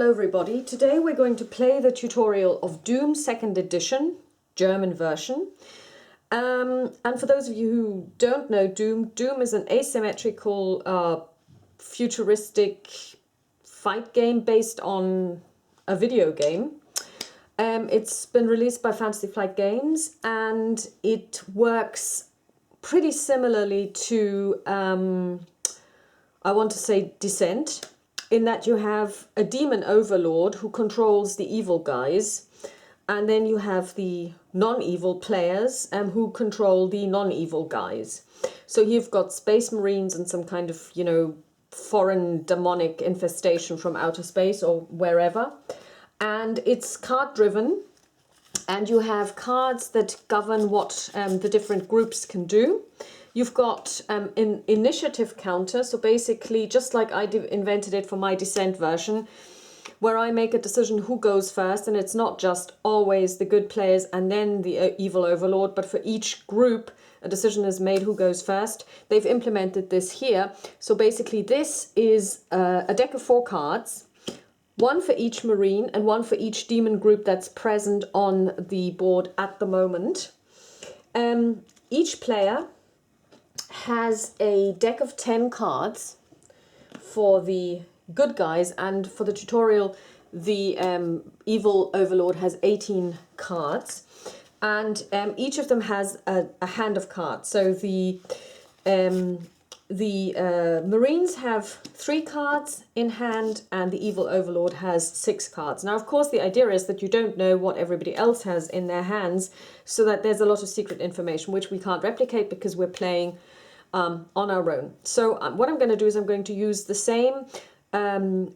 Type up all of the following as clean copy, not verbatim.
Hello everybody, today we're going to play the tutorial of Doom 2nd edition, German version. And for those of you who don't know Doom is an asymmetrical, futuristic fight game based on a video game. It's been released by Fantasy Flight Games and it works pretty similarly to, I want to say, Descent, in that you have a demon overlord who controls the evil guys, and then you have the non-evil players who control the non-evil guys. So you've got space marines and some kind of, you know, foreign demonic infestation from outer space or wherever. And it's card driven, and you have cards that govern what the different groups can do. You've got an initiative counter, so basically just like I invented it for my Descent version, where I make a decision who goes first, and it's not just always the good players and then the evil overlord, but for each group a decision is made who goes first. They've implemented this here. So basically this is a deck of 4 cards, one for each marine and one for each demon group that's present on the board at the moment. Each player has a deck of 10 cards for the good guys, and for the tutorial the evil overlord has 18 cards, and each of them has a hand of cards. So the Marines have 3 cards in hand and the evil overlord has 6 cards. Now of course the idea is that you don't know what everybody else has in their hands, so that there's a lot of secret information which we can't replicate because we're playing on our own. So what I'm going to do is I'm going to use the same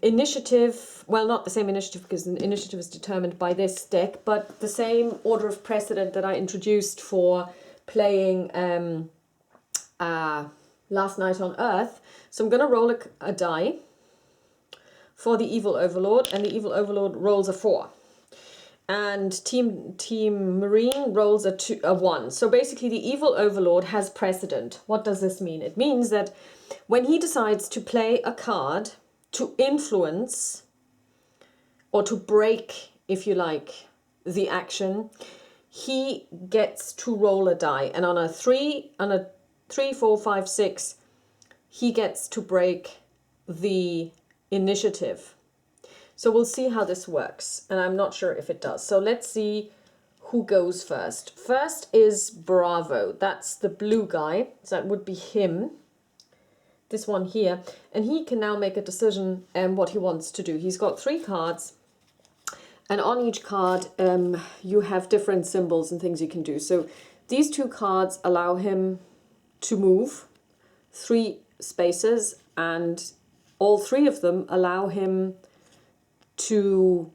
initiative, well, not the same initiative because the initiative is determined by this deck, but the same order of precedent that I introduced for playing Last Night on Earth. So I'm going to roll a die for the evil overlord, and the evil overlord rolls a 4. And Team Marine rolls a 1. So basically the evil overlord has precedent. What does this mean? It means that when he decides to play a card to influence or to break, if you like, the action, he gets to roll a die. And on a 3, 4, 5, 6, he gets to break the initiative. So we'll see how this works, and I'm not sure if it does. So let's see who goes first. First is Bravo. That's the blue guy. So that would be him. This one here. And he can now make a decision what he wants to do. He's got 3 cards. And on each card you have different symbols and things you can do. So these 2 cards allow him to move 3 spaces, and all 3 of them allow him to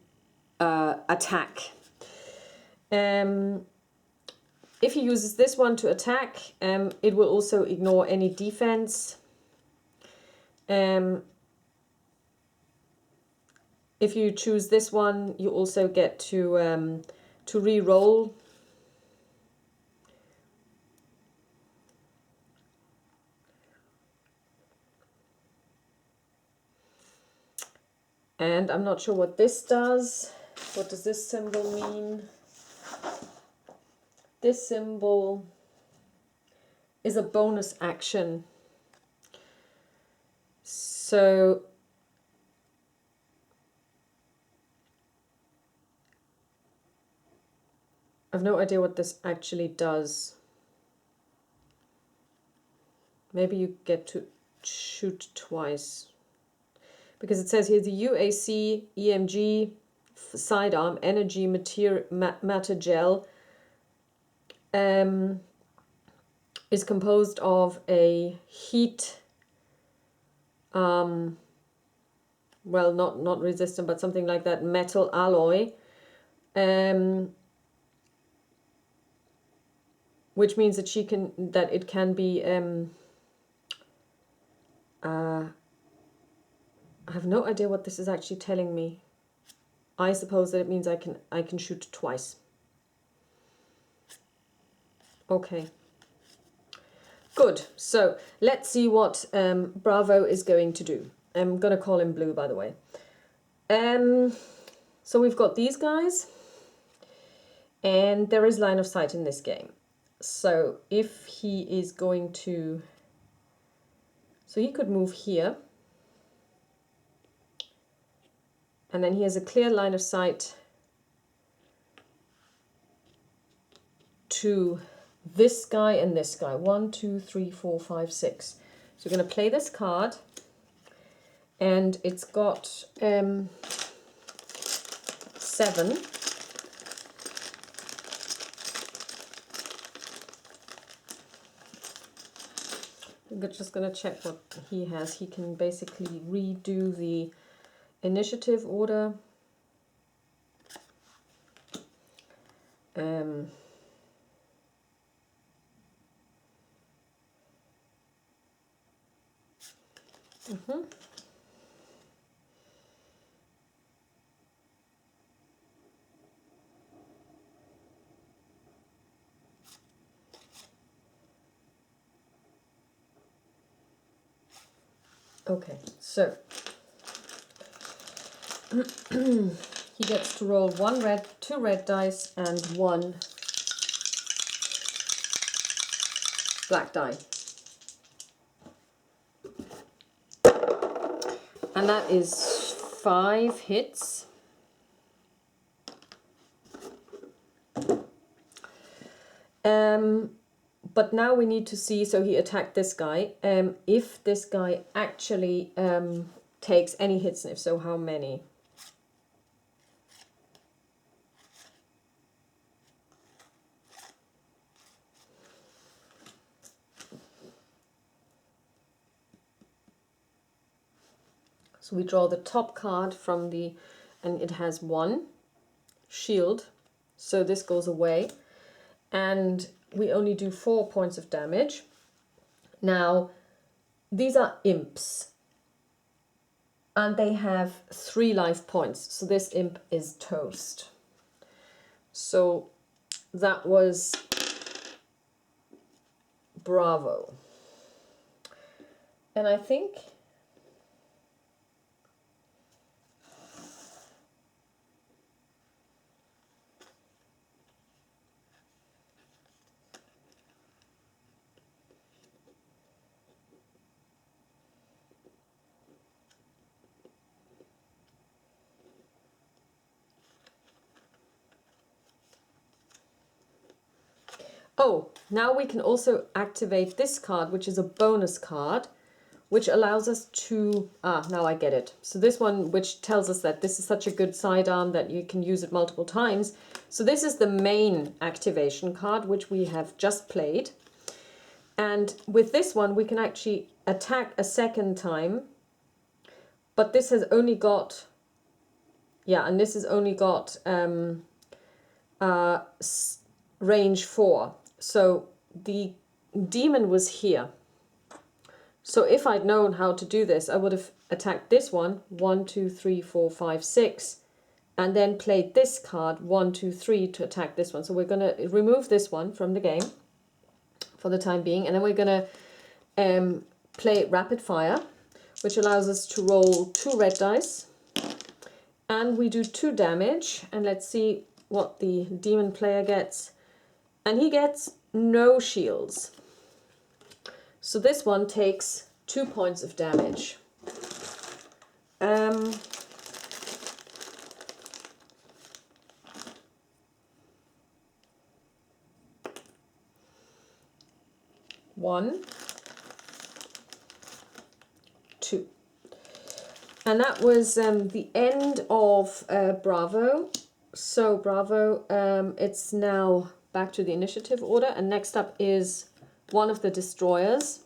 attack. If he uses this one to attack, it will also ignore any defense. If you choose this one, you also get to re-roll. And I'm not sure what this does. What does this symbol mean? This symbol is a bonus action. So I've no idea what this actually does. Maybe you get to shoot twice. Because it says here the UAC EMG sidearm energy matter gel is composed of a heat, well, not resistant, but something like that, metal alloy, which means that it can be I have no idea what this is actually telling me. I suppose that it means I can shoot twice. Okay. Good. So let's see what Bravo is going to do. I'm going to call him Blue, by the way. So we've got these guys, and there is line of sight in this game. So if he is going to, so he could move here, and then he has a clear line of sight to this guy and this guy. 1, 2, 3, 4, 5, 6. So we're going to play this card, and it's got 7. We're just going to check what he has. He can basically redo the initiative order. Okay, so he gets to roll 2 red dice and 1 black die. And that is 5 hits. But now we need to see, so he attacked this guy, if this guy actually takes any hits, and if so, how many? So we draw the top card from the, and it has 1 shield, so this goes away, and we only do 4 points of damage. Now, these are imps, and they have 3 life points, so this imp is toast. So that was Bravo. And I think oh, now we can also activate this card, which is a bonus card, which allows us to, now I get it. So this one, which tells us that this is such a good sidearm that you can use it multiple times. So this is the main activation card, which we have just played. And with this one, we can actually attack a second time, but this has only got, yeah, and this has only got range 4. So the demon was here. So if I'd known how to do this, I would have attacked this one, 1, 2, 3, 4, 5, 6, and then played this card, 1, 2, 3, to attack this one. So we're going to remove this one from the game for the time being, and then we're going to play rapid fire, which allows us to roll 2 red dice, and we do 2 damage, and let's see what the demon player gets. And he gets no shields. So this one takes 2 points of damage. One, 2. And that was the end of Bravo. So Bravo, it's now back to the initiative order, and next up is one of the destroyers.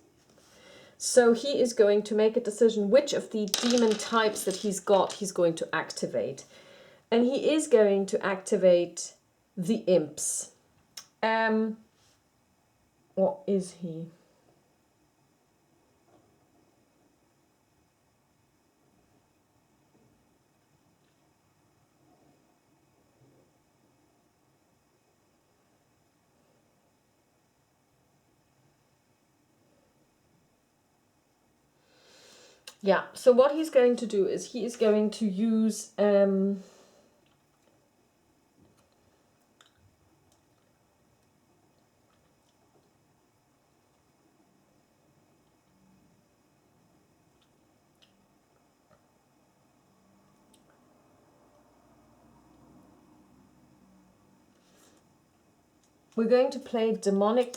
So he is going to make a decision which of the demon types that he's got he's going to activate. And he is going to activate the imps. What is he? Yeah, so what he's going to do is he is going to use we're going to play demonic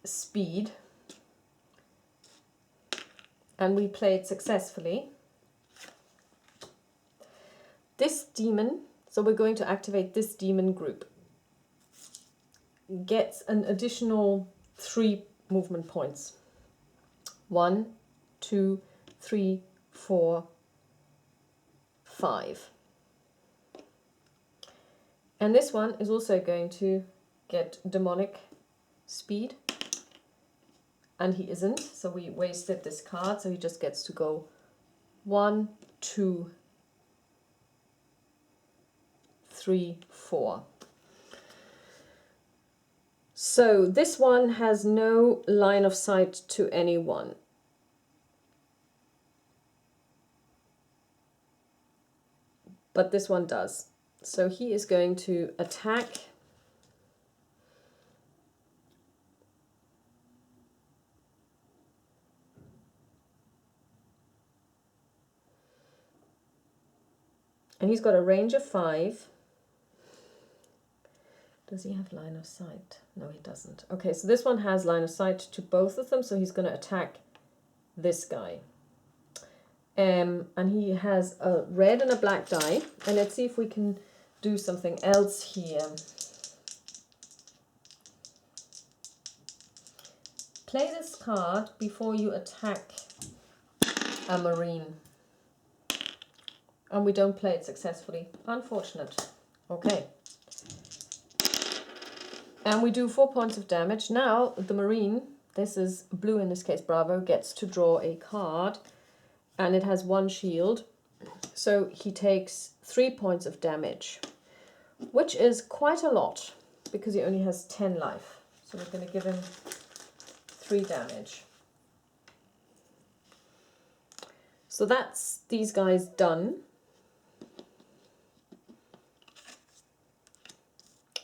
speed, and we play it successfully. This demon, so we're going to activate this demon group, gets an additional 3 movement points. 1, 2, 3, 4, 5. And this one is also going to get demonic speed. And he isn't, so we wasted this card, so he just gets to go 1, 2, 3, 4. So this one has no line of sight to anyone. But this one does. So he is going to attack and he's got a range of 5. Does he have line of sight? No, he doesn't. Okay, so this one has line of sight to both of them, so he's going to attack this guy. And he has a red and a black die. And let's see if we can do something else here. Play this card before you attack a marine. And we don't play it successfully. Unfortunate. Okay. And we do 4 points of damage. Now the marine, this is blue in this case, Bravo, gets to draw a card. And it has 1 shield. So he takes 3 points of damage, which is quite a lot because he only has 10 life. So we're going to give him 3 damage. So that's these guys done.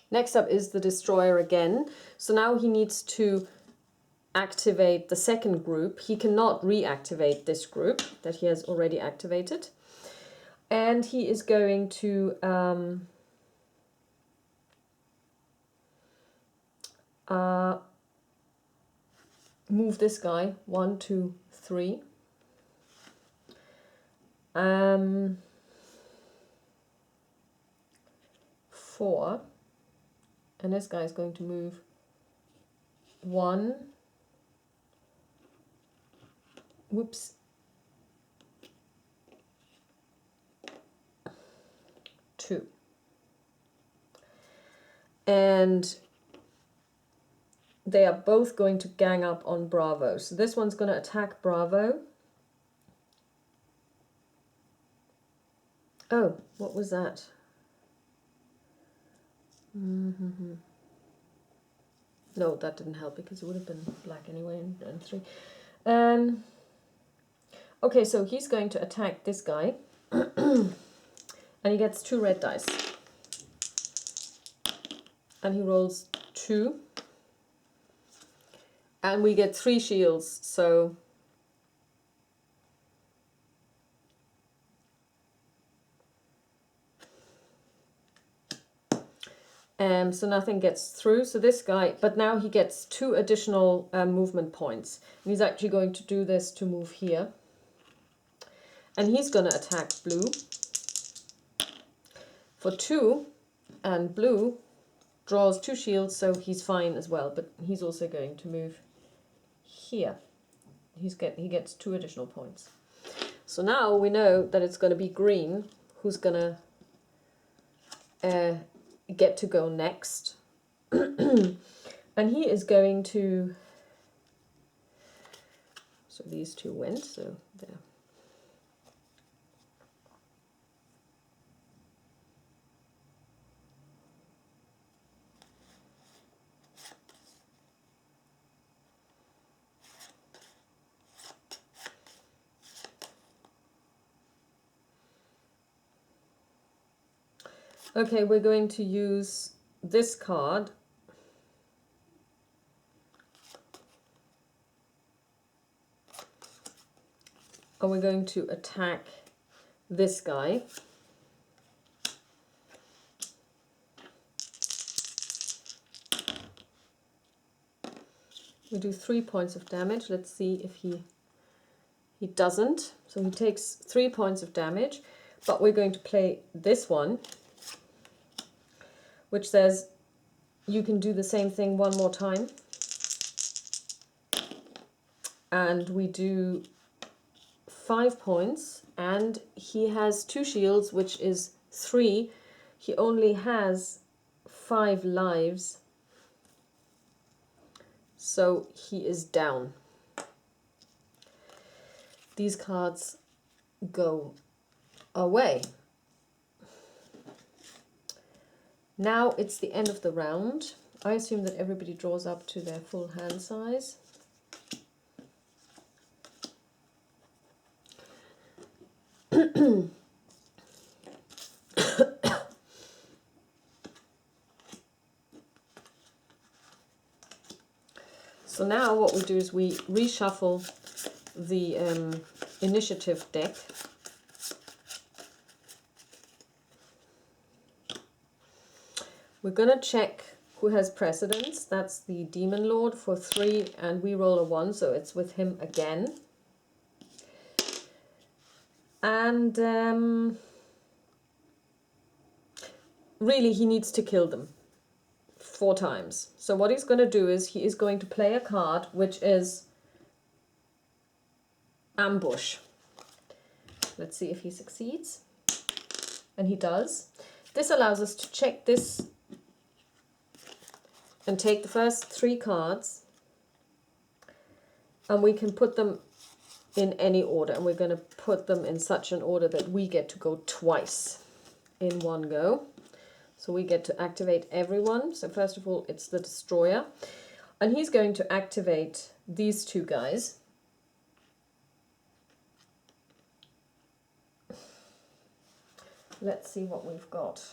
Next up is the destroyer again. So now he needs to activate the second group. He cannot reactivate this group that he has already activated. And he is going to move this guy 1, 2, 3. 4. And this guy is going to move 1. Whoops. 2. And they are both going to gang up on Bravo. So this one's going to attack Bravo. Oh, what was that? No, that didn't help because it would have been black anyway and 3. Okay, so he's going to attack this guy. And he gets 2 red dice. And he rolls 2. And we get 3 shields, so... so nothing gets through. So this guy, but now he gets 2 additional movement points. And he's actually going to do this to move here. And he's going to attack blue for 2. And blue draws 2 shields, so he's fine as well. But he's also going to move here. He gets 2 additional points. So now we know that it's going to be green who's going to get to go next. And he is going to... So these 2 went, so there. Okay, we're going to use this card. And we're going to attack this guy. We do 3 points of damage. Let's see if he doesn't. So he takes 3 points of damage. But we're going to play this one, which says you can do the same thing one more time. And we do 5 points. And he has 2 shields, which is 3. He only has 5 lives. So he is down. These cards go away. Now it's the end of the round. I assume that everybody draws up to their full hand size. So now what we do is we reshuffle the initiative deck. We're going to check who has precedence. That's the Demon Lord for 3, and we roll a 1, so it's with him again. And really he needs to kill them 4 times. So what he's going to do is he is going to play a card which is Ambush. Let's see if he succeeds. And he does. This allows us to check this and take the first 3 cards, and we can put them in any order, and we're going to put them in such an order that we get to go twice in one go. So we get to activate everyone. So first of all, it's the Destroyer, and he's going to activate these 2 guys. Let's see what we've got.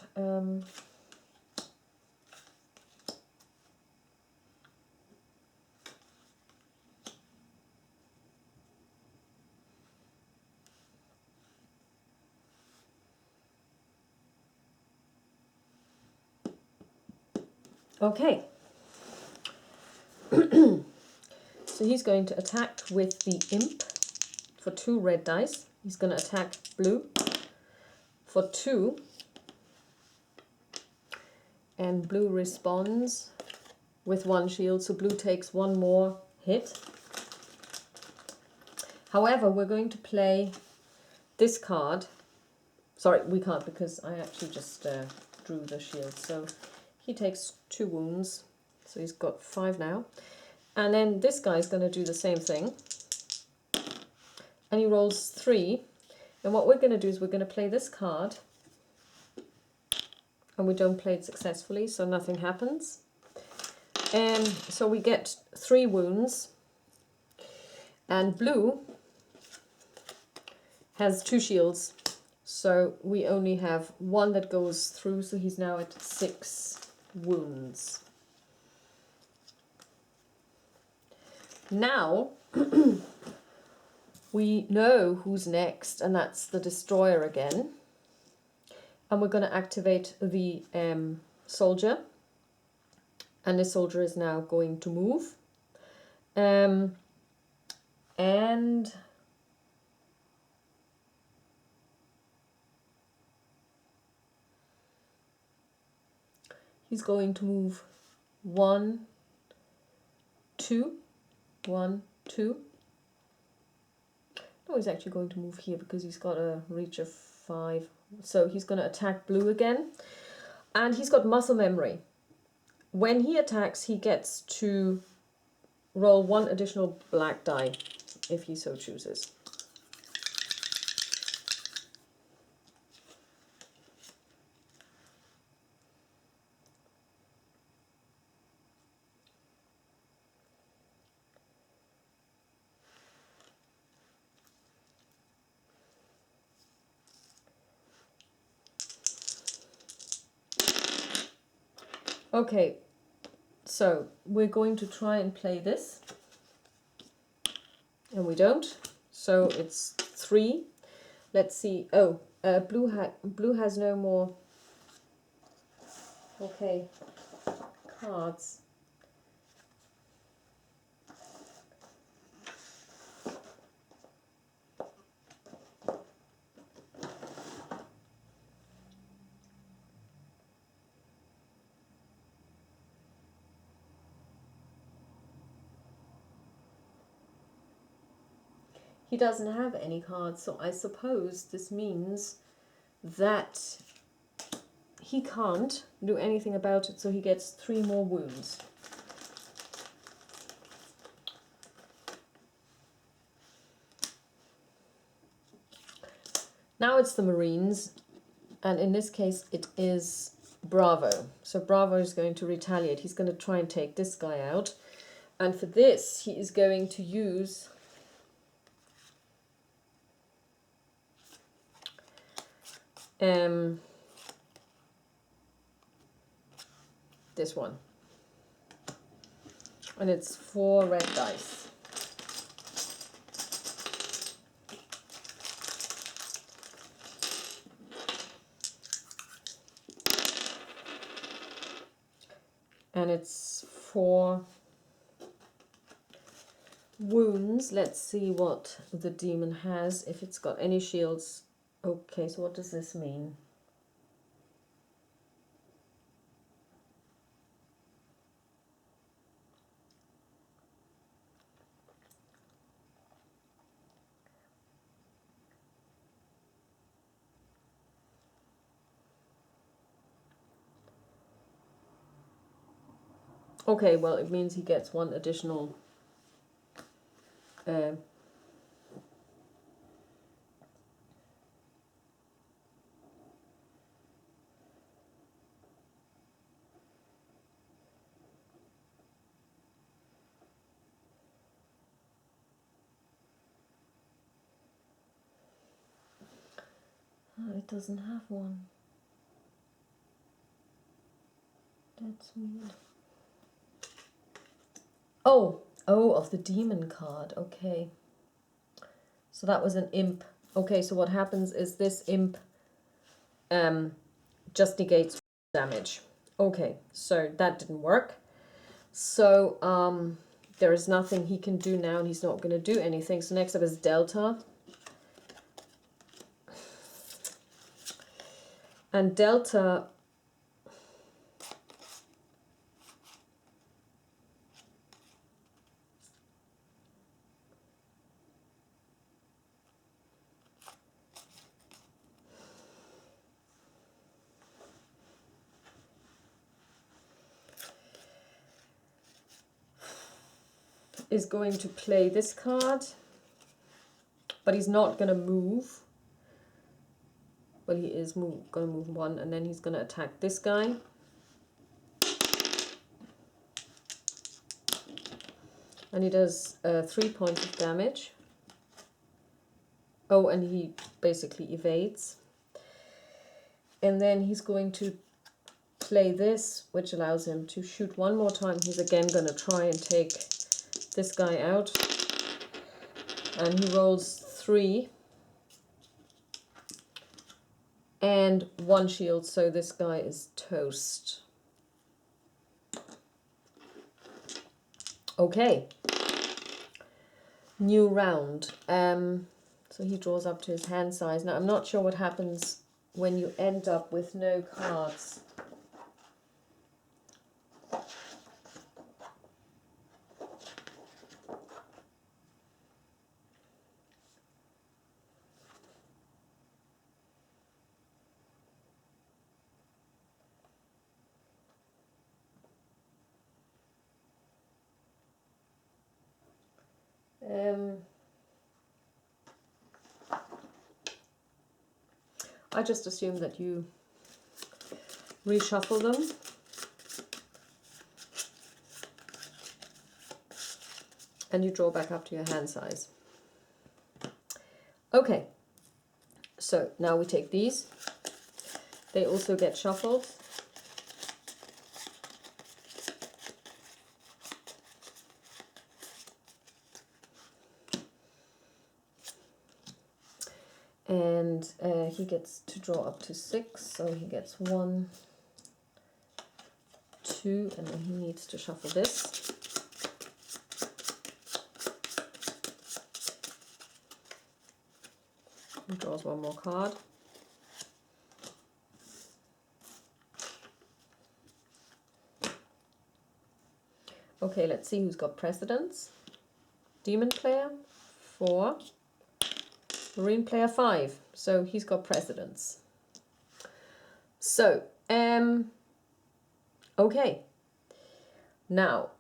Okay. So he's going to attack with the Imp for 2 red dice. He's going to attack blue for 2. And blue responds with 1 shield, so blue takes 1 more hit. However, we're going to play this card. Sorry, we can't because I actually just drew the shield. So he takes 2 wounds, so he's got 5 now. And then this guy's going to do the same thing. And he rolls 3. And what we're going to do is we're going to play this card. And we don't play it successfully, so nothing happens. So we get 3 wounds. And blue has 2 shields. So we only have 1 that goes through, so he's now at 6 wounds. Now we know who's next, and that's the Destroyer again. And we're going to activate the soldier. And the soldier is now going to move. And he's going to move 1, 2, 1, 2. No, he's actually going to move here because he's got a reach of 5. So he's going to attack blue again. And he's got muscle memory. When he attacks, he gets to roll 1 additional black die if he so chooses. Okay, so we're going to try and play this. And we don't. So it's 3. Let's see. Oh, blue has no more. Okay, cards. He doesn't have any cards, so I suppose this means that he can't do anything about it, so he gets 3 more wounds. Now it's the Marines, and in this case it is Bravo. So Bravo is going to retaliate. He's going to try and take this guy out, and for this he is going to use this one, and it's 4 red dice. And it's 4 wounds. Let's see what the demon has, if it's got any shields. Okay, so what does this mean? Okay, well, it means he gets 1 additional it doesn't have 1. That's weird. Oh, of the demon card. Okay. So that was an imp. Okay, so what happens is this imp just negates damage. Okay, so that didn't work. So there is nothing he can do now, and he's not going to do anything. So next up is Delta. And Delta is going to play this card, but he's not going to move. Well, he is going to move 1, and then he's going to attack this guy. And he does 3 points of damage. Oh, and he basically evades. And then he's going to play this, which allows him to shoot 1 more time. He's again going to try and take this guy out. And he rolls 3. And 1 shield, so this guy is toast. Okay. New round. So he draws up to his hand size. Now, I'm not sure what happens when you end up with no cards. I just assume that you reshuffle them. And you draw back up to your hand size. Okay, so now we take these. They also get shuffled. and he gets to draw up to 6, so he gets 1, 2, and then he needs to shuffle this. He draws 1 more card. Okay, let's see who's got precedence. Demon player 4, Marine player 5. So he's got precedence. So, okay. Now,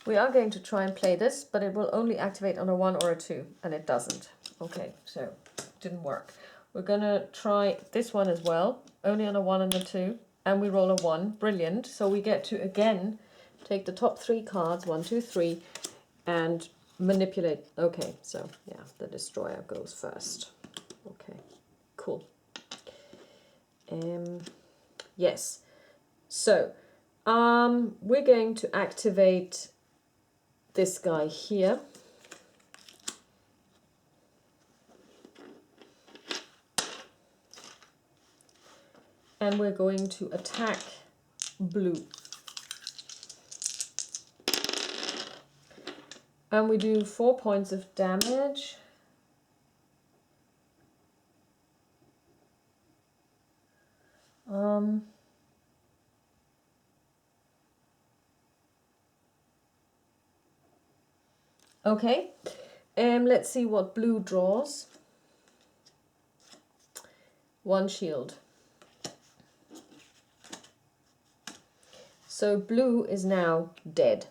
we are going to try and play this, but it will only activate on a 1 or a 2, and it doesn't. Okay, so it didn't work. We're going to try this one as well, only on a 1 and a 2, and we roll a 1. Brilliant. So we get to, again, take the top 3 cards, 1, 2, 3, and manipulate. Okay, so yeah, the destroyer goes first. Okay, cool. Yes. So, we're going to activate this guy here. And we're going to attack blue. And we do 4 points of damage. Okay, let's see what blue draws. 1 shield. So blue is now dead.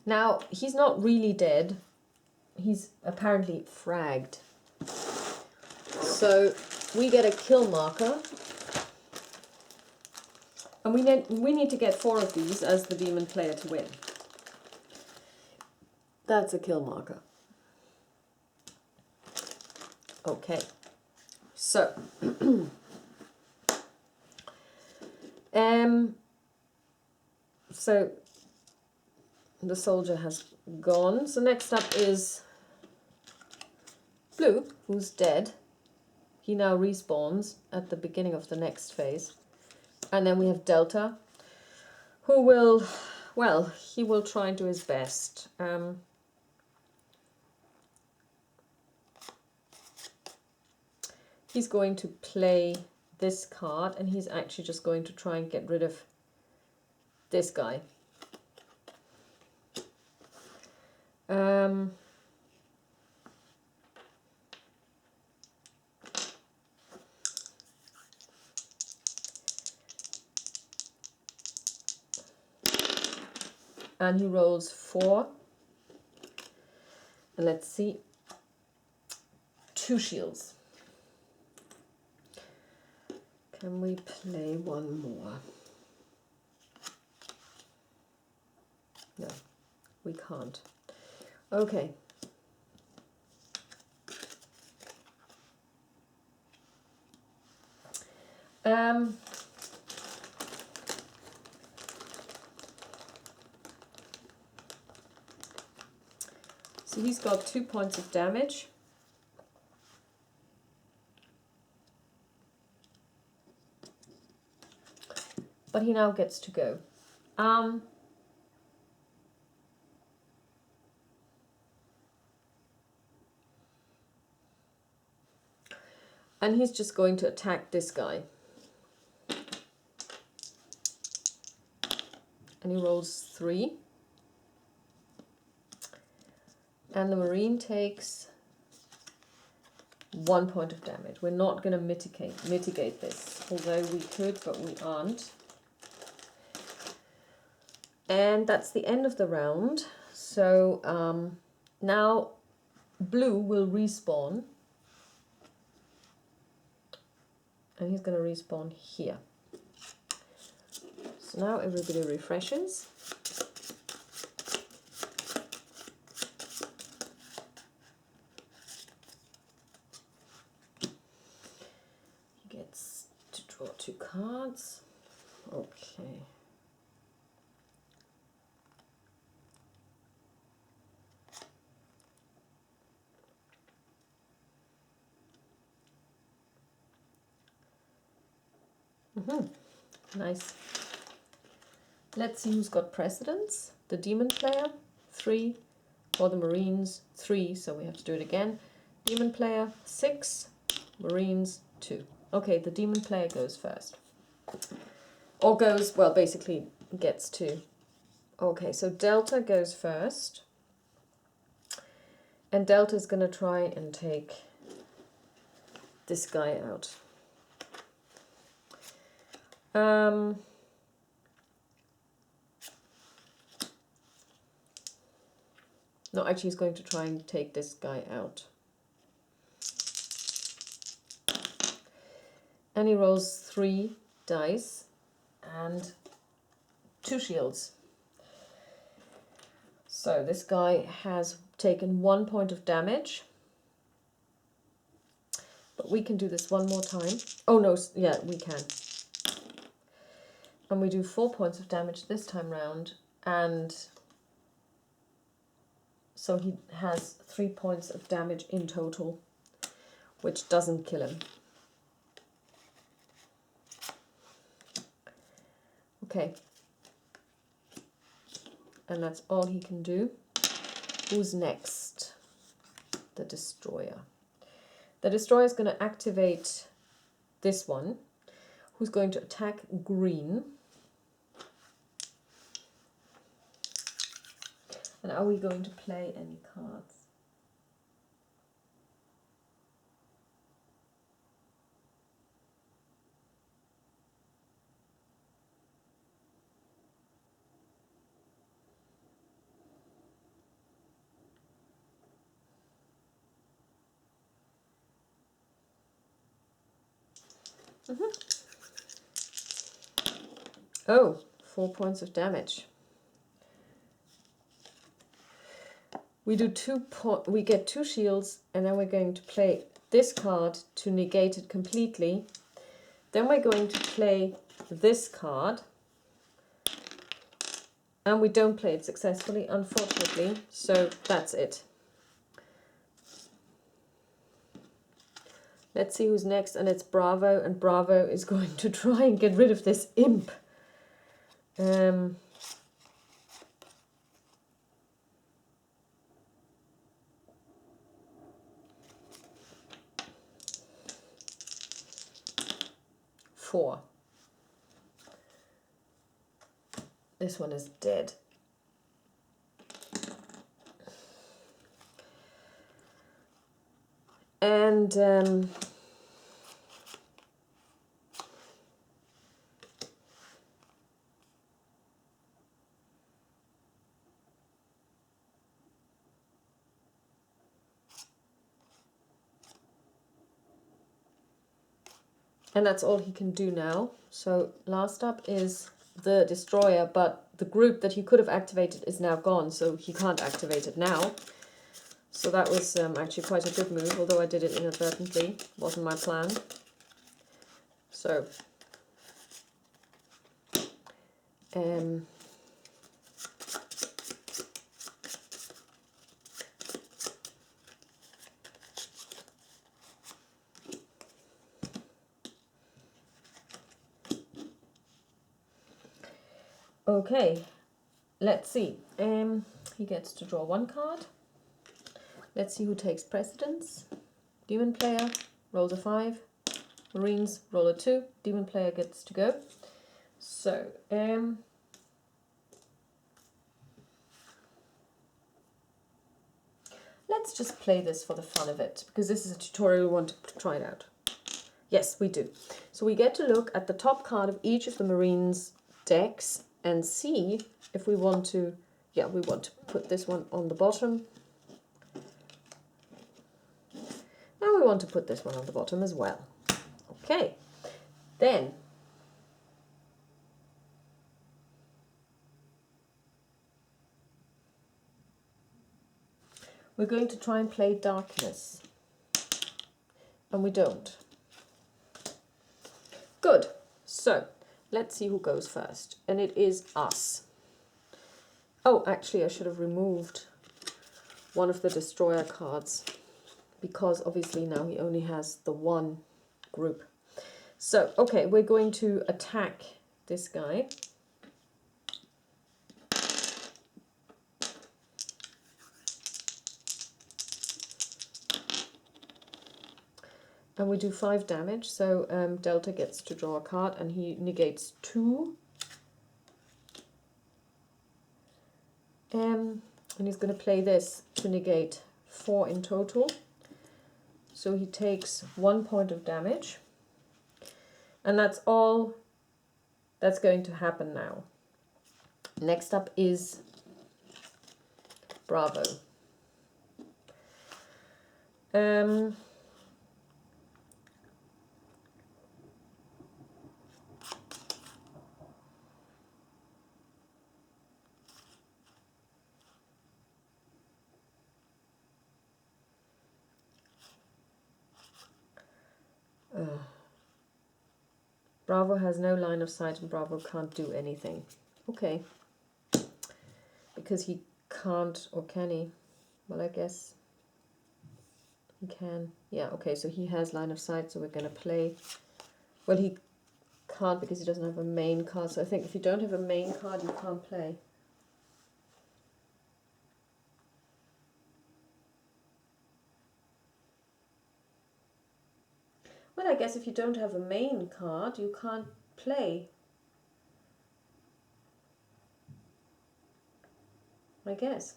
Now, he's not really dead. He's apparently fragged. So we get a kill marker. And we need to get 4 of these as the demon player to win. That's a kill marker. Okay. So so the soldier has gone. So next up is blue, who's dead. He now respawns at the beginning of the next phase. And then we have Delta, who will, well, he will try and do his best. He's going to play this card, and he's actually just going to try and get rid of this guy. And he rolls 4. And let's see. 2 shields. Can we play 1 more? No, we can't. Okay. So he's got 2 points of damage. But he now gets to go. And he's just going to attack this guy. And he rolls 3. And the Marine takes 1 point of damage. We're not going to mitigate this, although we could, but we aren't. And that's the end of the round. So now blue will respawn. And he's going to respawn here. So now everybody refreshes. He gets to draw 2 cards. Okay. Nice. Let's see who's got precedence. The demon player, 3, or the Marines, 3, so we have to do it again. Demon player, 6, Marines, 2. Okay, the demon player goes first. Or goes, well, basically gets to. Okay, so Delta goes first. And Delta's going to try and take this guy out. No, actually he's going to try and take this guy out. And he rolls 3 dice and 2 shields. So this guy has taken 1 point of damage. But we can do this one more time. Oh no, yeah, we can. And we do 4 points of damage this time round. And so he has 3 points of damage in total, which doesn't kill him. Okay. And that's all he can do. Who's next? The Destroyer. The Destroyer is going to activate this one, who's going to attack green. And are we going to play any cards? Oh, 4 points of damage. We do we get 2 shields, and then we're going to play this card to negate it completely. Then we're going to play this card, and we don't play it successfully, unfortunately. So that's it. Let's see who's next, and it's Bravo, and Bravo is going to try and get rid of this imp. 4. This one is dead. And that's all he can do now. So last up is the Destroyer, but the group that he could have activated is now gone, so he can't activate it now. So that was actually quite a good move, although I did it inadvertently. Wasn't my plan. So okay, let's see. He gets to draw 1 card. Let's see who takes precedence. Demon player rolls a 5. Marines roll a 2. Demon player gets to go. So, let's just play this for the fun of it, because this is a tutorial, we want to try it out. Yes, we do. So we get to look at the top card of each of the Marines decks and see if we want to, yeah, we want to put this one on the bottom. Now we want to put this one on the bottom as well. Okay, then we're going to try and play darkness. And we don't. Good. So let's see who goes first. And it is us. Oh, actually I should have removed one of the Destroyer cards, because obviously now he only has the 1 group. So, okay, we're going to attack this guy. And we do 5 damage, so Delta gets to draw a card and he negates 2. And he's going to play this to negate 4 in total. So he takes 1 point of damage. And that's all that's going to happen now. Next up is Bravo. Bravo has no line of sight and Bravo can't do anything. Okay. Because he can't, or can he? Well, I guess he can. Yeah, okay, so he has line of sight, so we're going to play. Well, he can't because he doesn't have a main card, so I think if you don't have a main card, you can't play. Well, I guess if you don't have a main card, you can't play. I guess.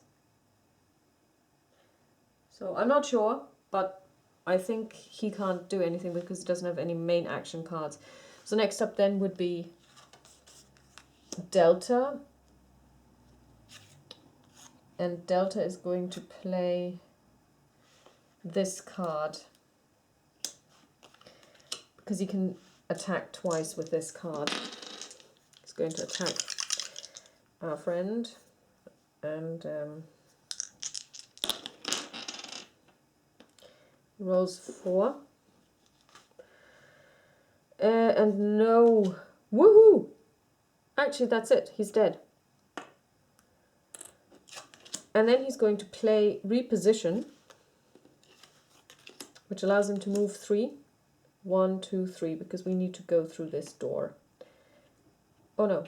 So I'm not sure, but I think he can't do anything because he doesn't have any main action cards. So next up then would be Delta. And Delta is going to play this card because he can attack twice with this card. He's going to attack our friend and rolls 4. And no, woohoo! Actually, that's it. He's dead. And then he's going to play Reposition, which allows him to move 3. 1, 2, 3, because we need to go through this door. Oh no,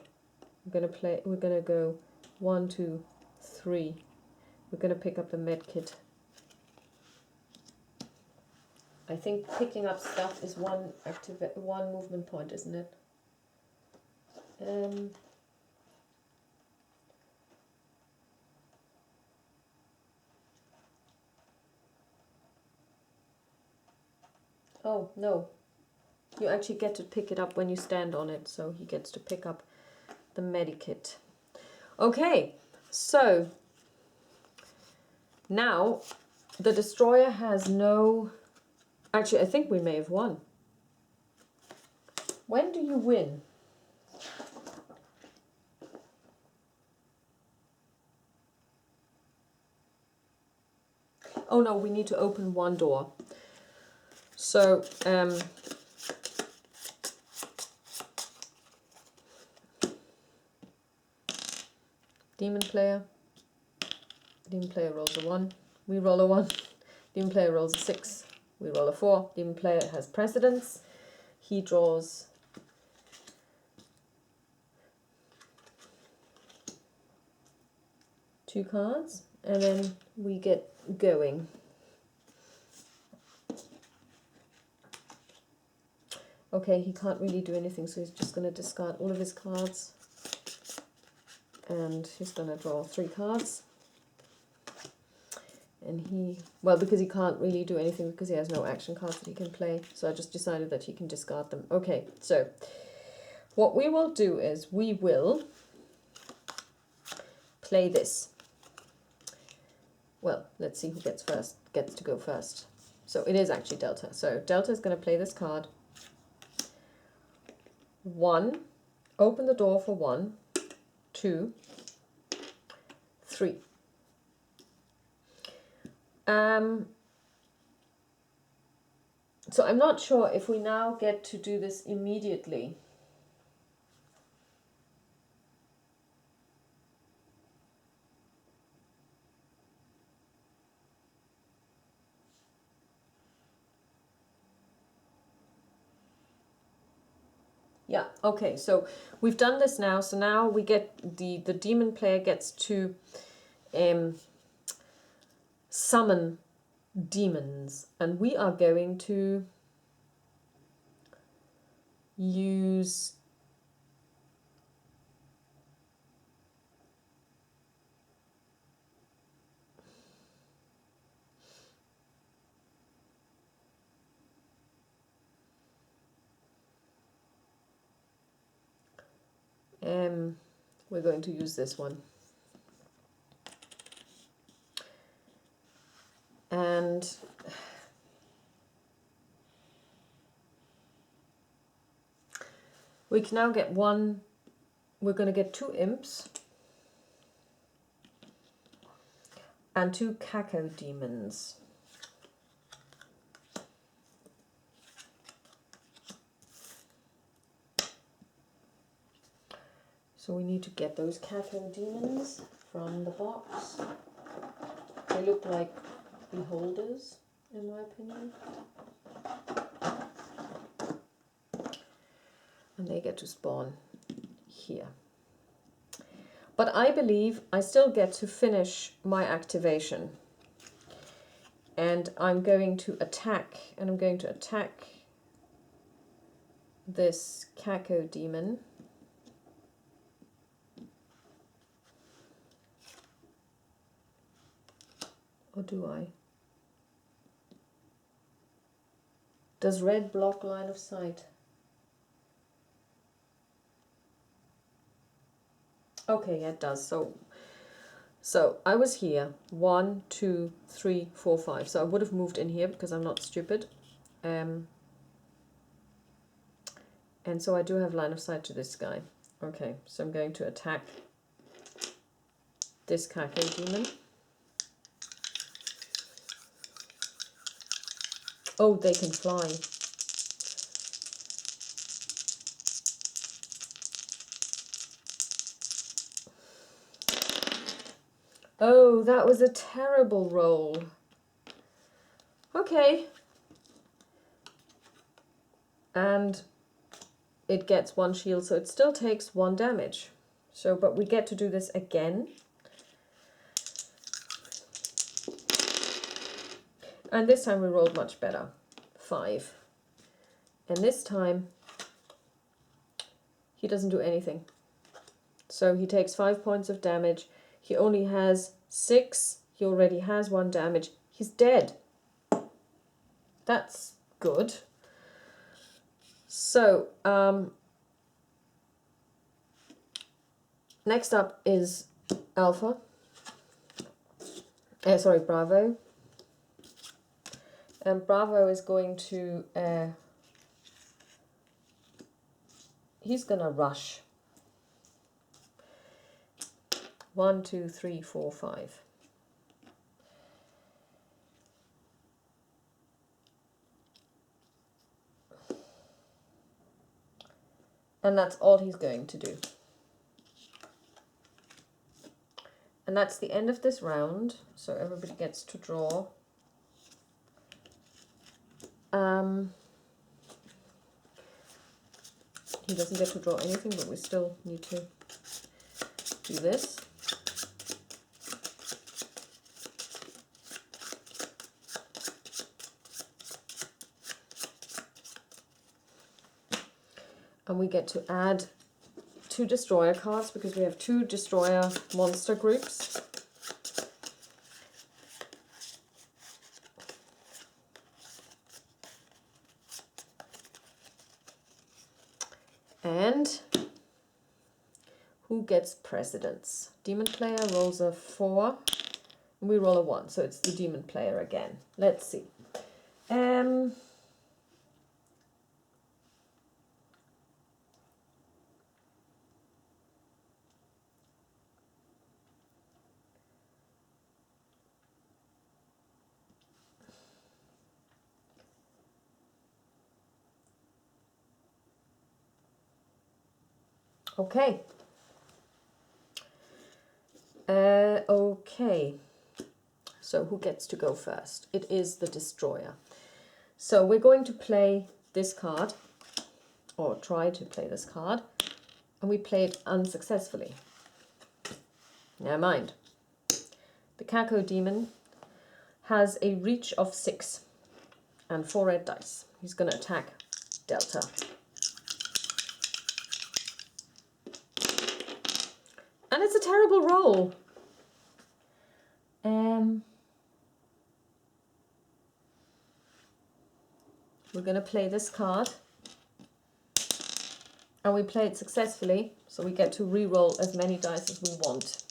we're gonna go 1, 2, 3. We're gonna pick up the med kit. I think picking up stuff is one movement point, isn't it? Oh no, you actually get to pick it up when you stand on it, so he gets to pick up the medikit. Okay, so now the destroyer has no... Actually, I think we may have won. When do you win? Oh no, we need to open 1 door. So, Demon player rolls a 1, we roll a 1, Demon player rolls a 6, we roll a 4, Demon player has precedence, he draws two cards, and then we get going. Okay, he can't really do anything, so he's just going to discard all of his cards. And he's going to draw 3 cards. And because he can't really do anything because he has no action cards that he can play, so I just decided that he can discard them. Okay, so what we will do is we will play this. Well, let's see who gets to go first. So it is actually Delta. So Delta is going to play this card. 1, open the door for 1, 2, 3. So I'm not sure if we now get to do this immediately. Yeah, okay, so we've done this now. So now we get the demon player gets to summon demons, and we are going to use we're going to use this one. And we can now get one, we're going to get 2 imps and 2 cacao demons. So we need to get those cacao demons from the box. They look like beholders, in my opinion. And they get to spawn here. But I believe I still get to finish my activation. And I'm going to attack, and I'm going to attack this cacao demon. Or do I? Does red block line of sight? Okay, yeah, it does. So I was here. 1, 2, 3, 4, 5. So I would have moved in here because I'm not stupid. And so I do have line of sight to this guy. Okay, so I'm going to attack this cacao demon. Oh, they can fly. Oh, that was a terrible roll. Okay. And it gets 1 shield, so it still takes 1 damage. So, but we get to do this again. And this time we rolled much better. 5. And this time he doesn't do anything. So he takes 5 points of damage. He only has 6. He already has 1 damage. He's dead. That's good. So, next up is Alpha. Bravo. And Bravo is going to, he's going to rush. 1, 2, 3, 4, 5. And that's all he's going to do. And that's the end of this round. So everybody gets to draw. He doesn't get to draw anything, but we still need to do this. And we get to add 2 destroyer cards because we have 2 destroyer monster groups. And who gets precedence? Demon player rolls a 4, and we roll a 1, so it's the demon player again. Let's see. Okay. Okay. So who gets to go first? It is the destroyer. So we're going to play this card. or tried to play this card, and we played unsuccessfully. Never mind. The Kako Demon has a reach of 6 and 4 red dice. He's going to attack Delta. And it's a terrible roll. We're going to play this card. And we play it successfully, so we get to re-roll as many dice as we want.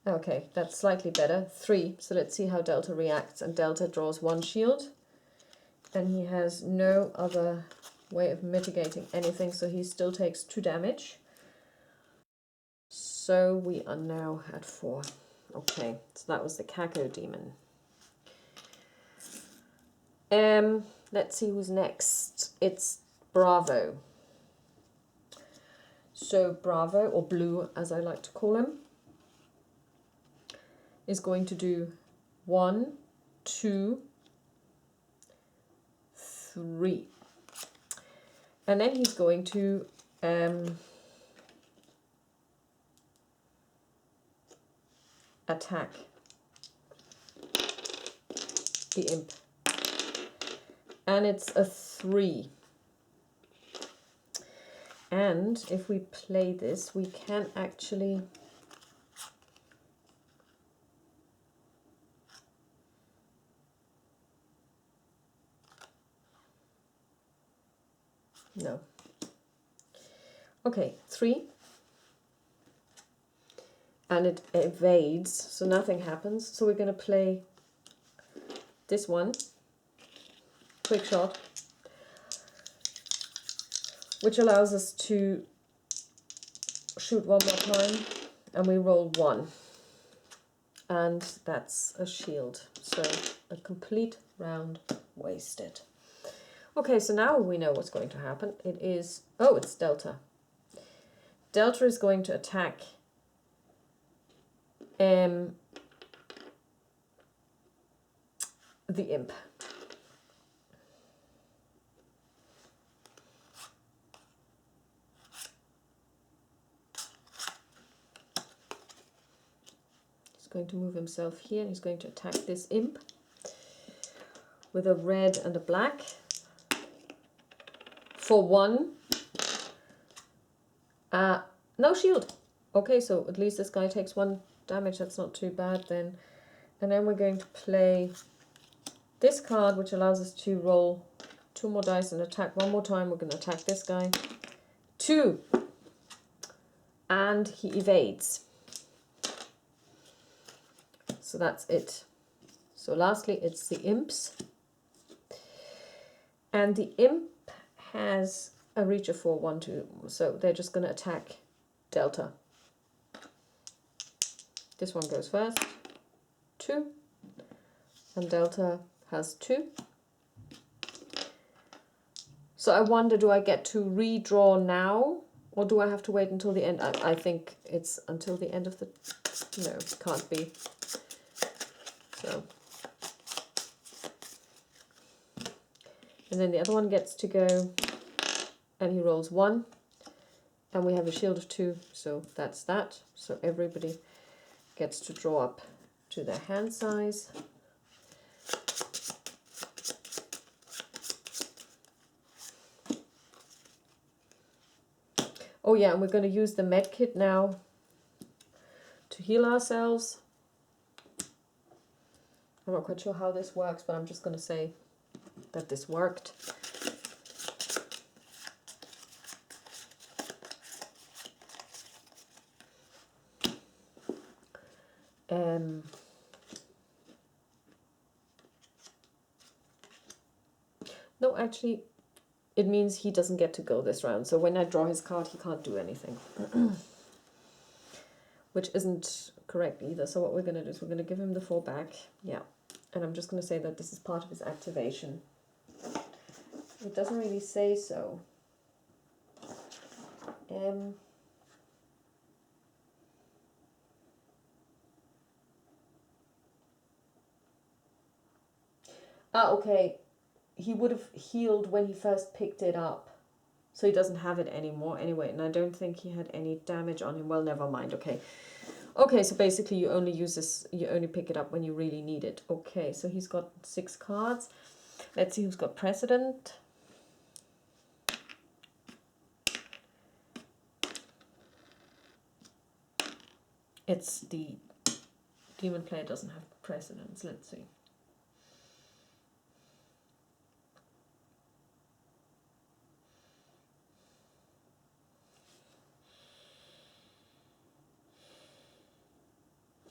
Okay, that's slightly better. 3. So let's see how Delta reacts. And Delta draws 1 shield. And he has no other way of mitigating anything, so he still takes 2 damage. So we are now at 4. Okay, so that was the Kako Demon. Let's see who's next. It's Bravo. So Bravo, or Blue as I like to call him, is going to do 1, 2, 3. And then he's going to attack the imp. And it's a 3. And if we play this, we can actually no. Okay, 3. And it evades, so nothing happens. So we're going to play this one, quick shot, which allows us to shoot one more time, and we roll 1. And that's a shield. So a complete round wasted. Okay, so now we know what's going to happen. It is, oh, it's Delta. Delta is going to attack the imp. He's going to move himself here, and he's going to attack this imp with a red and a black for 1. No shield. Okay, so at least this guy takes 1 damage. That's not too bad then. And then we're going to play this card, which allows us to roll 2 more dice and attack 1 more time. We're going to attack this guy. 2. And he evades. So that's it. So lastly, it's the imps. And the imp has a reach of 4, 1, 2. So they're just going to attack Delta. This one goes first. 2. And Delta has 2. So I wonder, do I get to redraw now? Or do I have to wait until the end? I think it's until the end of the... No, it can't be. So... And then the other one gets to go, and he rolls 1, and we have a shield of 2, so that's that. So everybody gets to draw up to their hand size. Oh yeah, and we're going to use the med kit now to heal ourselves. I'm not quite sure how this works, but I'm just going to say that this worked. No, actually, it means he doesn't get to go this round. So when I draw his card, he can't do anything. Which isn't correct either. So what we're going to do is we're going to give him the 4 back. Yeah. And I'm just going to say that this is part of his activation. It doesn't really say so. Okay. He would have healed when he first picked it up. So he doesn't have it anymore anyway, and I don't think he had any damage on him. Well, never mind. Okay. Okay, so basically you only use this, you only pick it up when you really need it. Okay, so he's got 6 cards. Let's see who's got precedent. It's the demon player doesn't have precedence. Let's see.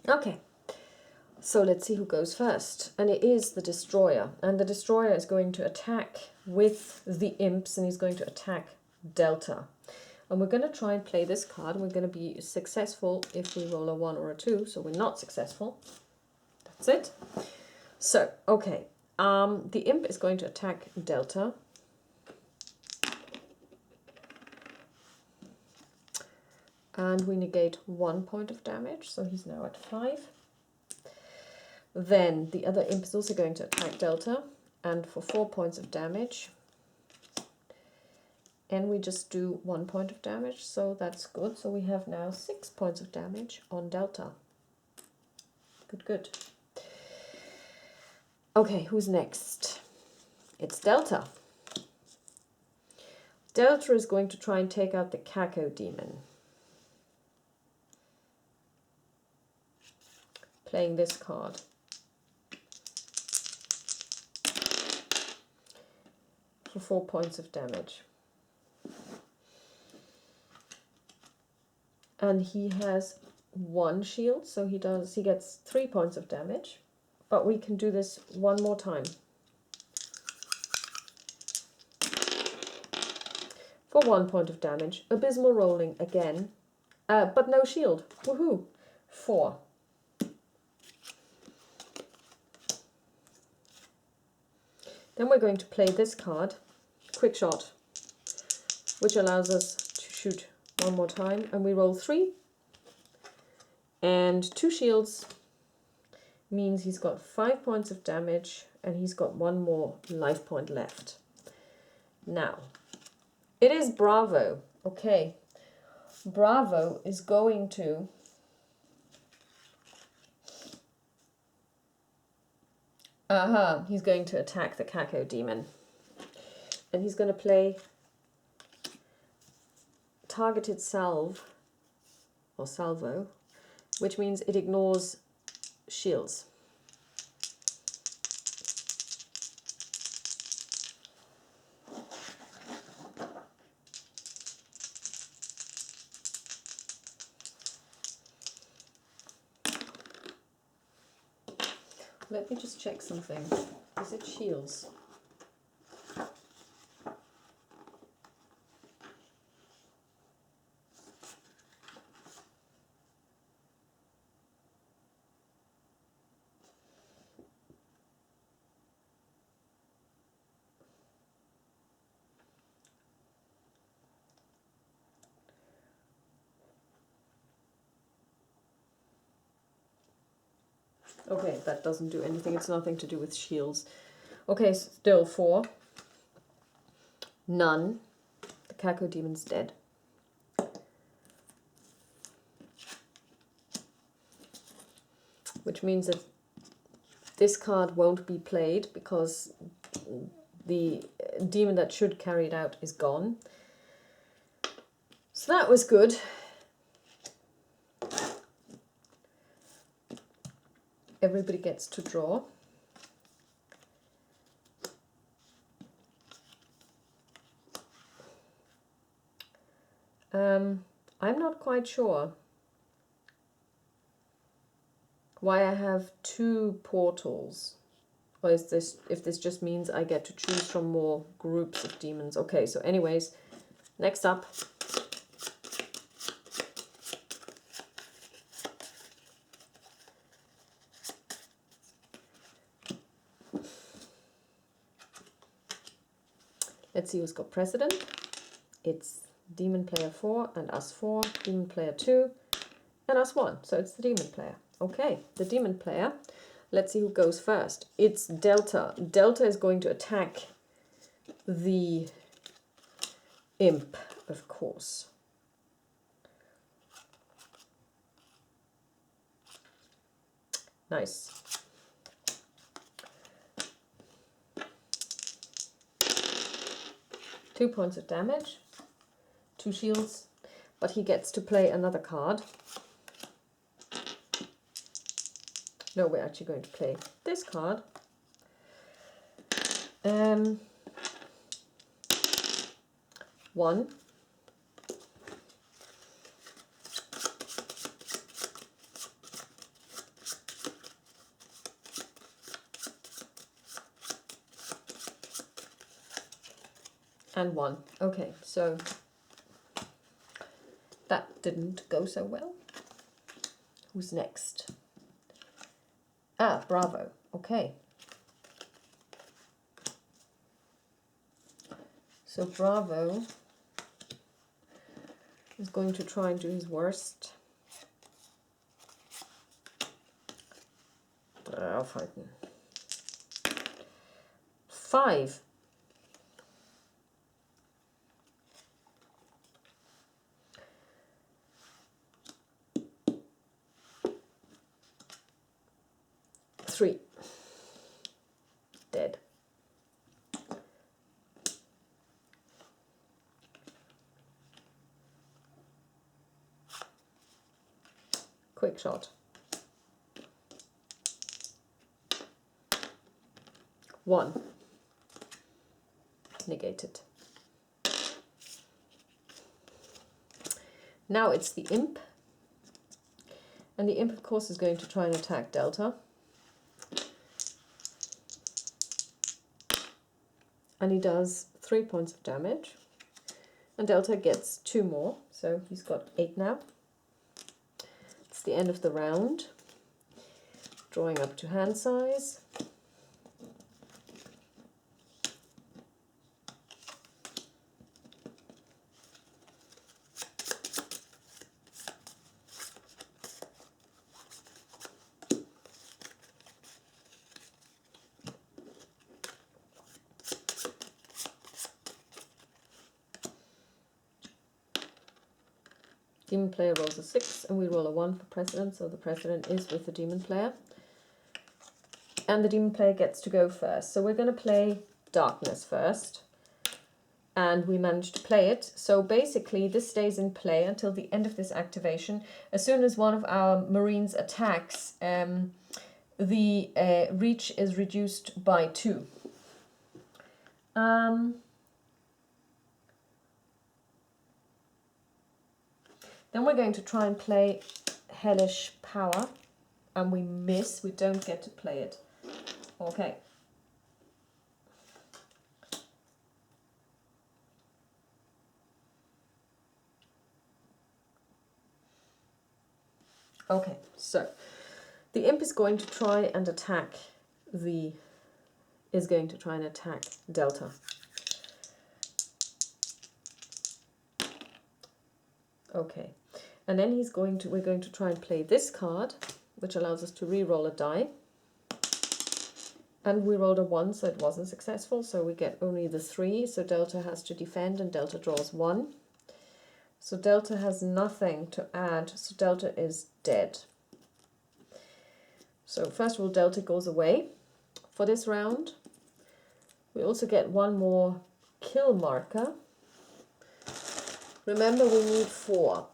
Okay, so let's see who goes first. And it is the destroyer. And the destroyer is going to attack with the imps, and he's going to attack Delta. And we're going to try and play this card, and we're going to be successful if we roll a 1 or a 2. So we're not successful. That's it. So, okay. The imp is going to attack Delta. And we negate 1 point of damage, so he's now at 5. Then the other imp is also going to attack Delta, and for 4 points of damage. And we just do 1 point of damage, so that's good. So we have now 6 points of damage on Delta. Good, good. Okay, who's next? It's Delta. Delta is going to try and take out the Caco demon. Playing this card. For 4 points of damage. And he has 1 shield, so he gets 3 points of damage. But we can do this one more time. For 1 point of damage. Abysmal rolling again. But no shield. Woohoo! 4. Then we're going to play this card, Quick Shot, which allows us to shoot one more time, and we roll 3. And 2 shields means he's got 5 points of damage, and he's got 1 more life point left. Now, it is Bravo. Okay, Bravo is going to he's going to attack the Caco demon. And he's going to play targeted salve, or salvo, which means it ignores shields. Let me just check something. Is it shields? Okay, that doesn't do anything. It's nothing to do with shields. Okay, still 4. None. The Caco demon's dead. Which means that this card won't be played because the demon that should carry it out is gone. So that was good. Everybody gets to draw. I'm not quite sure why I have 2 portals. Or is this, if this just means I get to choose from more groups of demons. Okay, so anyways, next up. Let's see who's got precedent. It's demon player 4 and us 4, demon player 2 and us 1. So it's the demon player. Okay, the demon player. Let's see who goes first. It's Delta. Delta is going to attack the imp, of course. Nice. Two points of damage, 2 shields, but he gets to play another card. No, we're actually going to play this card. 1. And 1. Okay, so that didn't go so well. Who's next? Ah, Bravo. Okay. So Bravo is going to try and do his worst. I'll fight him. 5. Three. Dead. Quick shot. 1. Negated. Now it's the imp. And the imp, of course, is going to try and attack Delta. And he does 3 points of damage. And Delta gets 2 more, so he's got 8 now. It's the end of the round. Drawing up to hand size. Demon player rolls a 6 and we roll a 1 for precedent, so the precedent is with the demon player. And the demon player gets to go first. So we're going to play darkness first. And we managed to play it. So basically this stays in play until the end of this activation. As soon as one of our marines attacks, the reach is reduced by 2. Then we're going to try and play Hellish Power, and we miss. We don't get to play it. Okay. Okay, so the imp is going to try and attack Delta. Okay. And then we're going to try and play this card, which allows us to re-roll a die. And we rolled a 1, so it wasn't successful, so we get only the 3, so Delta has to defend, and Delta draws 1. So Delta has nothing to add, so Delta is dead. So first of all, Delta goes away for this round. We also get 1 more kill marker. Remember, we need 4.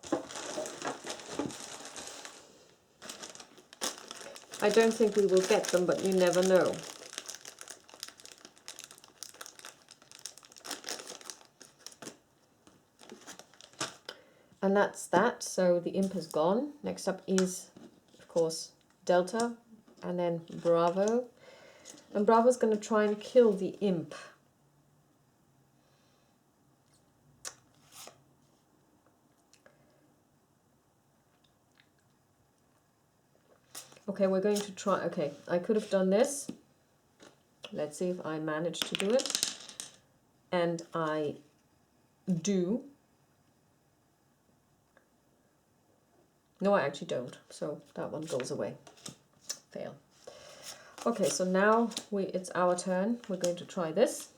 I don't think we will get them, but you never know. And that's that. So the imp is gone. Next up is, of course, Delta, and then Bravo. And Bravo's going to try and kill the imp. Okay, we're going to try. Okay, I could have done this. Let's see if I manage to do it. And I do. No, I actually don't. So that one goes away. Fail. Okay, so now it's our turn. We're going to try this.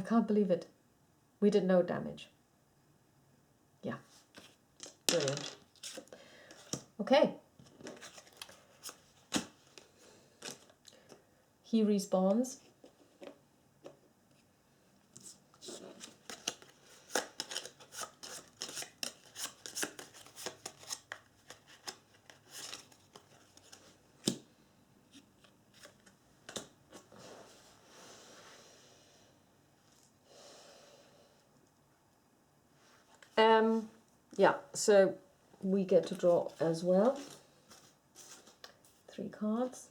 can't believe it. We did no damage. Yeah. Brilliant. Okay. He respawns. Yeah, so we get to draw as well. 3 cards.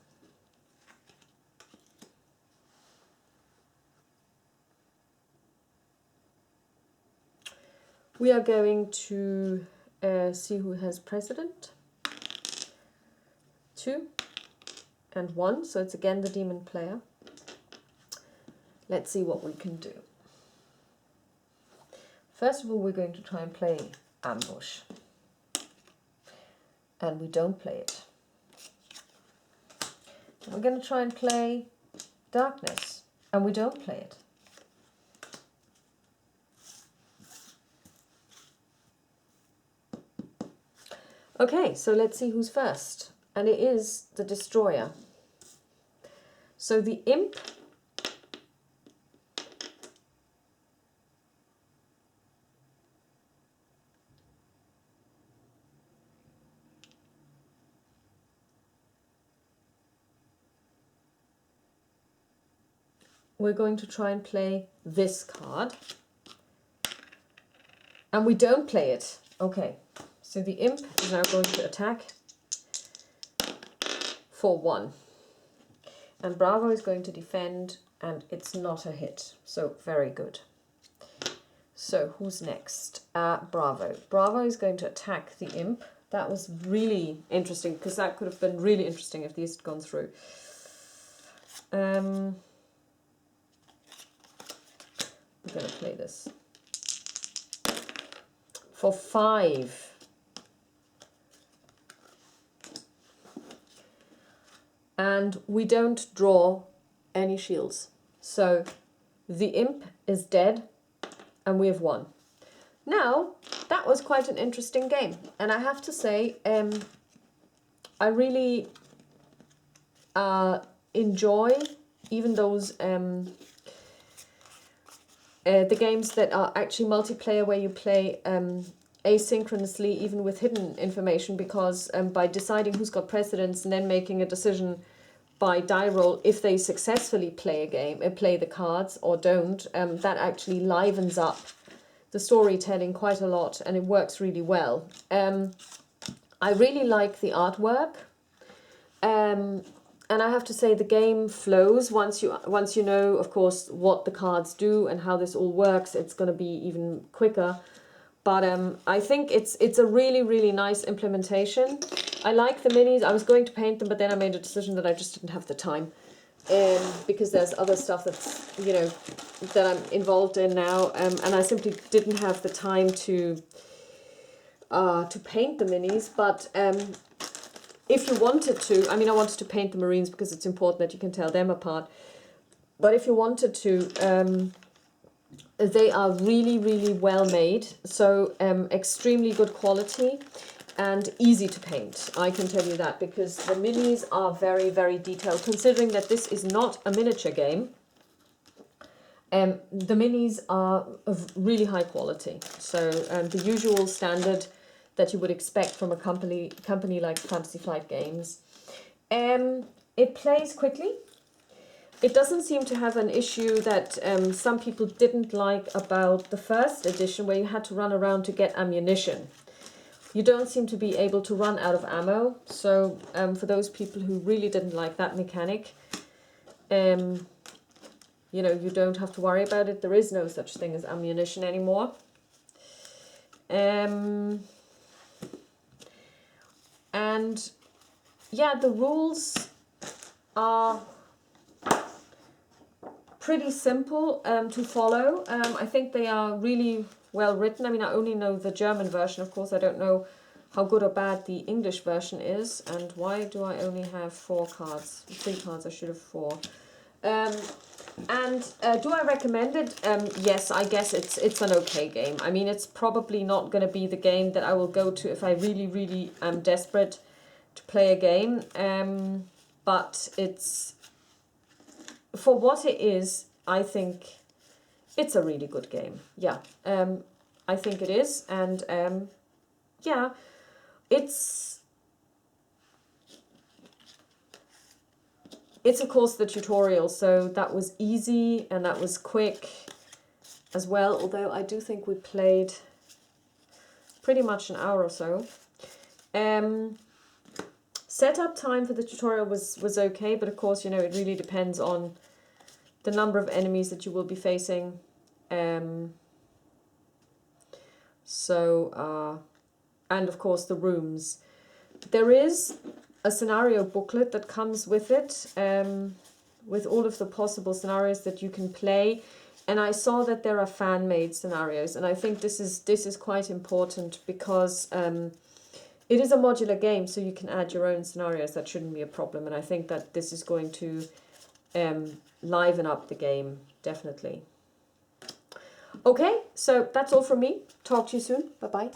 We are going to see who has president. 2 and 1, so it's again the demon player. Let's see what we can do. First of all, we're going to try and play ambush. And we don't play it. We're going to try and play darkness. And we don't play it. Okay, so let's see who's first. And it is the destroyer. So the imp we're going to try and play this card. And we don't play it. Okay, so the imp is now going to attack for 1. And Bravo is going to defend, and it's not a hit. So very good. So who's next? Bravo. Bravo is going to attack the imp. That was really interesting, because that could have been really interesting if these had gone through. We're going to play this for 5. And we don't draw any shields. So the imp is dead and we have won. Now, that was quite an interesting game. And I have to say, I really enjoy even those the games that are actually multiplayer, where you play asynchronously, even with hidden information, because by deciding who's got precedence and then making a decision by die roll if they successfully play a game, play the cards or don't, that actually livens up the storytelling quite a lot, and it works really well. I really like the artwork. And I have to say, the game flows once you know, of course, what the cards do and how this all works. It's going to be even quicker. But I think it's a really, really nice implementation. I like the minis. I was going to paint them, but then I made a decision that I just didn't have the time. Because there's other stuff that's, you know, that I'm involved in now. And I simply didn't have the time to paint the minis. But if you wanted to, I mean, I wanted to paint the Marines because it's important that you can tell them apart. But if you wanted to, they are really, really well made. So extremely good quality and easy to paint. I can tell you that, because the minis are very, very detailed. Considering that this is not a miniature game, the minis are of really high quality. So the usual standard that you would expect from a company like Fantasy Flight Games. It plays quickly. It doesn't seem to have an issue that some people didn't like about the first edition, where you had to run around to get ammunition. You don't seem to be able to run out of ammo. So for those people who really didn't like that mechanic, you know, you don't have to worry about it. There is no such thing as ammunition anymore. And yeah, the rules are pretty simple to follow. I think they are really well written. I mean, I only know the German version, of course. I don't know how good or bad the English version is. And why do I only have 4 cards? 3 cards, I should have 4. And do I recommend it? Yes, I guess it's an okay game. I mean, it's probably not going to be the game that I will go to if I really, really am desperate to play a game. But it's, for what it is, I think it's a really good game. Yeah, I think it is. And yeah, it's of course the tutorial, so that was easy and that was quick as well, although I do think we played pretty much an hour or so. Setup time for the tutorial was okay, but of course, you know, it really depends on the number of enemies that you will be facing. And of course the rooms. There is a scenario booklet that comes with it, with all of the possible scenarios that you can play. And I saw that there are fan-made scenarios, and I think this is quite important because it is a modular game, so you can add your own scenarios. That shouldn't be a problem, and I think that this is going to liven up the game, definitely. Okay, so that's all from me. Talk to you soon. Bye-bye.